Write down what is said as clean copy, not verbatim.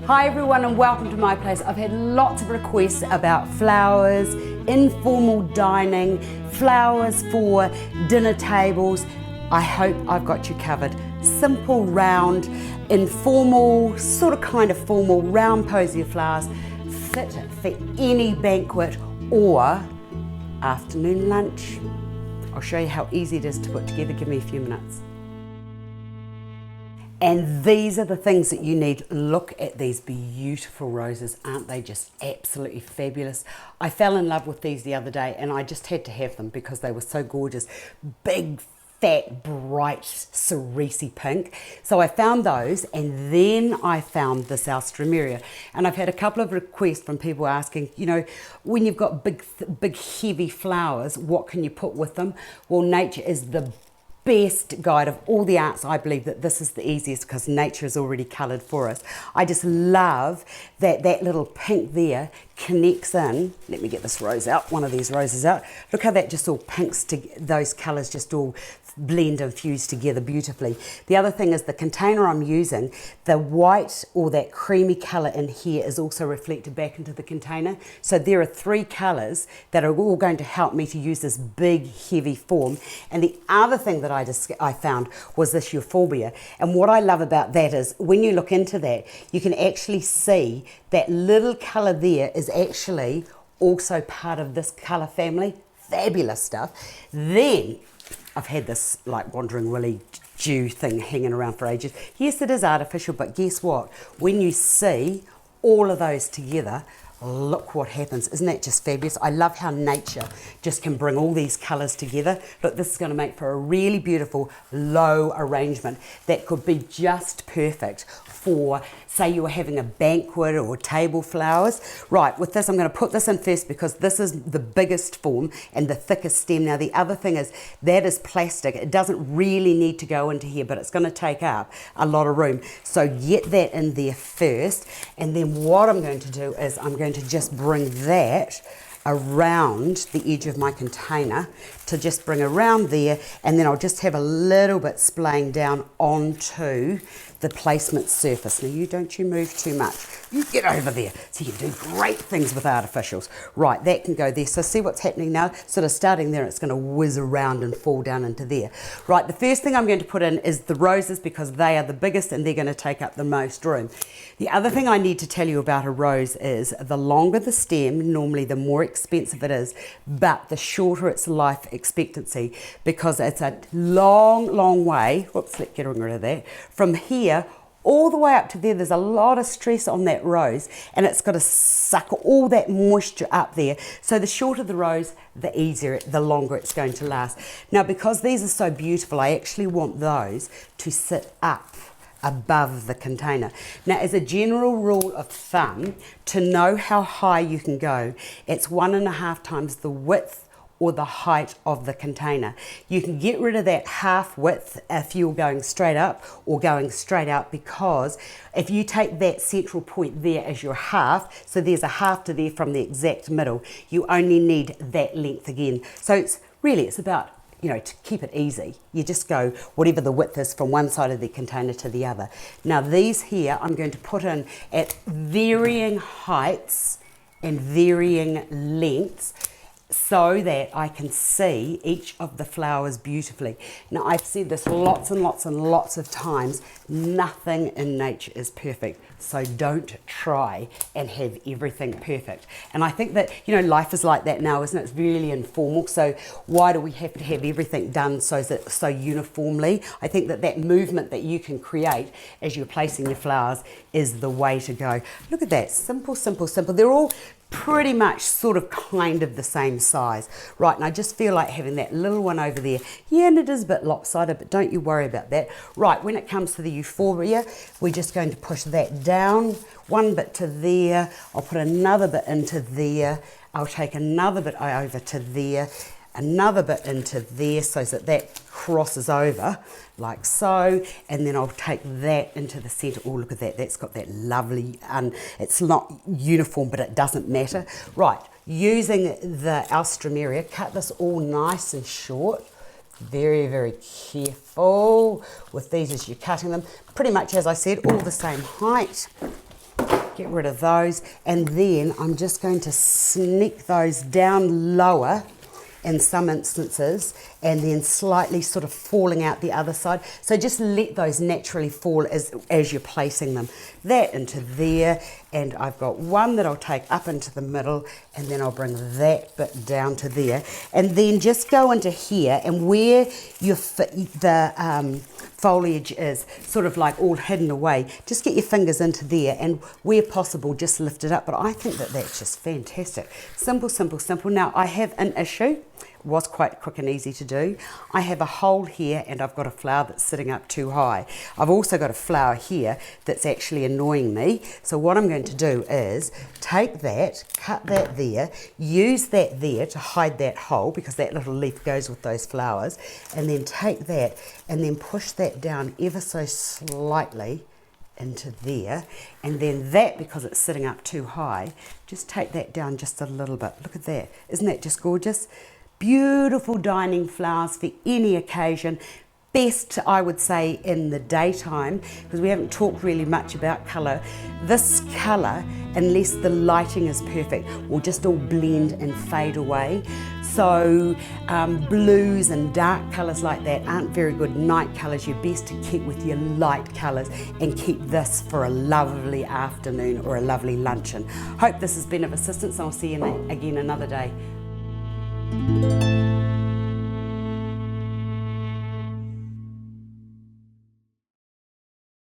Hi everyone and welcome to my place. I've had lots of requests about flowers, informal dining, flowers for dinner tables. I hope I've got you covered. Simple, round, informal, sort of kind of formal, round posier flowers fit for any banquet or afternoon lunch. I'll show you how easy it is to put together. Give me a few minutes. And these are the things that you need. Look at these beautiful roses. Aren't they just absolutely fabulous? I fell in love with these the other day and I just had to have them because they were so gorgeous. Big, fat, bright cerise pink. So I found those, and then I found this Astar. And I've had a couple of requests from people asking, you know, when you've got big heavy flowers, what can you put with them? Well, nature is the best guide of all the arts. I believe that this is the easiest because nature is already coloured for us. I just love that that little pink there connects in. Let me get this rose out, one of these roses out. Look how that just all pinks, those colours just all blend and fuse together beautifully. The other thing is the container I'm using, the white or that creamy colour in here is also reflected back into the container. So there are three colours that are all going to help me to use this big heavy form. And the other thing that I found was this euphorbia. And what I love about that is when you look into that, you can actually see that little colour there is actually also part of this colour family. Fabulous stuff. Then I've had this like Wandering Willy dew thing hanging around for ages. Yes, it is artificial, but guess what? When you see all of those together, look what happens. Isn't that just fabulous? I love how nature just can bring all these colours together. Look, this is going to make for a really beautiful low arrangement that could be just perfect for, say you were having a banquet or table flowers. Right, with this I'm going to put this in first because this is the biggest form and the thickest stem. Now the other thing is that is plastic. It doesn't really need to go into here, but it's going to take up a lot of room. So get that in there first, and then what I'm going to do is I'm going to just bring that around the edge of my container, to just bring around there, and then I'll just have a little bit splaying down onto the placement surface. Now you don't move too much. You get over there. So you can do great things with artificials. Right, that can go there. So see what's happening now? Sort of starting there, it's going to whiz around and fall down into there. Right, the first thing I'm going to put in is the roses because they are the biggest and they're going to take up the most room. The other thing I need to tell you about a rose is the longer the stem, normally the more expensive it is, but the shorter its life expectancy, because it's a long way, whoops, let's get rid of that, from here all the way up to there. There's a lot of stress on that rose and it's got to suck all that moisture up there. So the shorter the rose, the easier, the longer it's going to last. Now because these are so beautiful, I actually want those to sit up above the container. Now as a general rule of thumb, to know how high you can go, it's 1.5 times the width or the height of the container. You can get rid of that half width if you're going straight up or going straight out, because if you take that central point there as your half, so there's a half to there from the exact middle, you only need that length again. So it's about, you know, to keep it easy, you just go whatever the width is from one side of the container to the other. Now these here I'm going to put in at varying heights and varying lengths, so that I can see each of the flowers beautifully. Now I've said this lots and lots of times, nothing in nature is perfect, so don't try and have everything perfect. And I think that, you know, life is like that now, isn't it? It's really informal, so why do we have to have everything done so uniformly? I think that that movement that you can create as you're placing your flowers is the way to go. Look at that, simple. They're all pretty much sort of kind of the same size. Right, and I just feel like having that little one over there. Yeah, and it is a bit lopsided, but don't you worry about that. Right, when it comes to the euphorbia, we're just going to push that down, one bit to there, I'll put another bit into there, I'll take another bit over to there, another bit into there, so that crosses over like so, and then I'll take that into the center. Oh, look at that, that's got that lovely, it's not uniform, but it doesn't matter. Right, using the Astar, cut this all nice and short. Very careful with these as you're cutting them. Pretty much, as I said, all the same height. Get rid of those, and then I'm just going to sneak those down lower in some instances, and then slightly sort of falling out the other side. So just let those naturally fall as you're placing them. That into there, and I've got one that I'll take up into the middle, and then I'll bring that bit down to there, and then just go into here, and where your the foliage is sort of like all hidden away, just get your fingers into there, and where possible just lift it up. But I think that that's just fantastic. Simple, simple, simple. Now I have an issue. Was quite quick and easy to do. I have a hole here, and I've got a flower that's sitting up too high. I've also got a flower here that's actually annoying me. So what I'm going to do is take that, cut that there, use that there to hide that hole, because that little leaf goes with those flowers, and then take that and then push that down ever so slightly into there, and then that, because it's sitting up too high, just take that down just a little bit. Look at that. Isn't that just gorgeous? Beautiful dining flowers for any occasion. Best, I would say, in the daytime, because we haven't talked really much about colour. This colour, unless the lighting is perfect, will just all blend and fade away. So blues and dark colours like that aren't very good night colours. You're best to keep with your light colours and keep this for a lovely afternoon or a lovely luncheon. Hope this has been of assistance. I'll see you again another day.